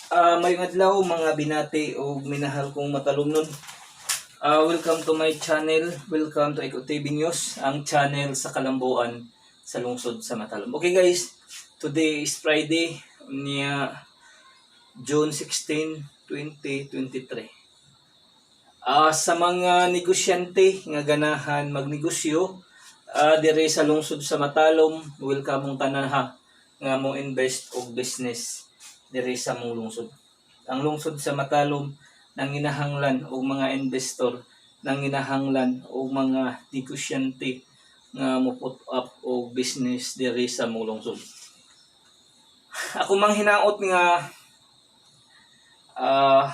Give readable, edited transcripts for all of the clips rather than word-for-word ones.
Mayong adlaw mga binati o minahal kong matalumnon. Welcome to my channel. Welcome to Eco TV News, ang channel sa kalambuan sa lungsod sa Matalom. Okay guys, today is Friday niya June 16, 2023. Sa mga negosyante nga ganahan magnegosyo dire sa lungsod sa Matalom, welcome mong tanan ha nga mo invest og business dire sa mong lungsod. Ang lungsod sa Matalom nang ginahanglan og mga investor, nang ginahanglan og mga negosyante nga mo put up og business dire sa mong lungsod. Ako mang hinaot nga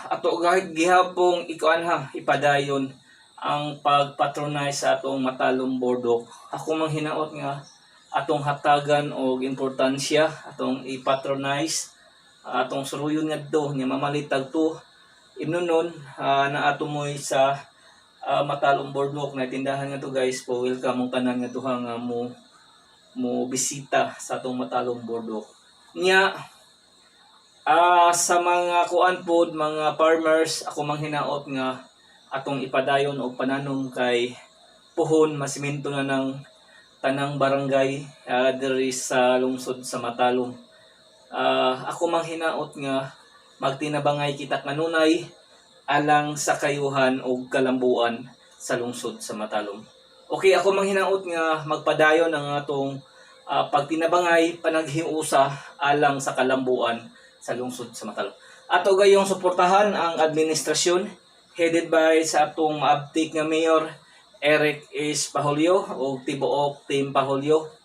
ato gihapong ikuan ha ipadayon ang pagpatronize sa atong Matalom Bordok. Ako mang hinaot nga atong hatagan og importansya atong ipatronize atong suruyon ngadto nga mamalitag to imnonon na ato moy sa Matalom Bordok na tindahan nga to guys. Po welcome mong tanan nga duha nga mo bisita sa atong Matalom Bordok. Nya sa mga kuan pod mga farmers, ako mang hinaot nga atong ipadayon og pananom kay puhon masimento na ng tanang barangay diri sa lungsod sa Matalom. Ako mang hinaot nga magtinabangay kita kanunay alang sa kayuhan o kalambuan sa lungsod sa Matalom. Okay, ako mang hinaot nga magpadayon ang atong pagtinabangay panaghiusa alang sa kalambuan sa lungsod sa Matalom. Ato gayong suportahan ang administrasyon headed by sa atong maabtik nga Mayor Eric S. Pahulio o tibuok Team Pahulio,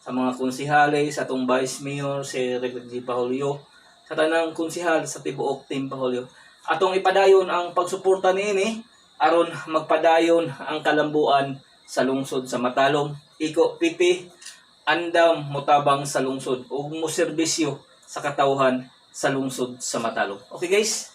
sa mga konsihales, sa atong Vice Mayor si Eric G. Pahulio, sa tanang konsihal sa tibuok Team Pahulio. Atong ipadayon ang pagsuporta niini aron magpadayon ang kalambuan sa lungsod sa Matalom. Iko pipi andam motabang sa lungsod ug mo serbisyo sa katawhan sa lungsod sa Matalom. Okay guys?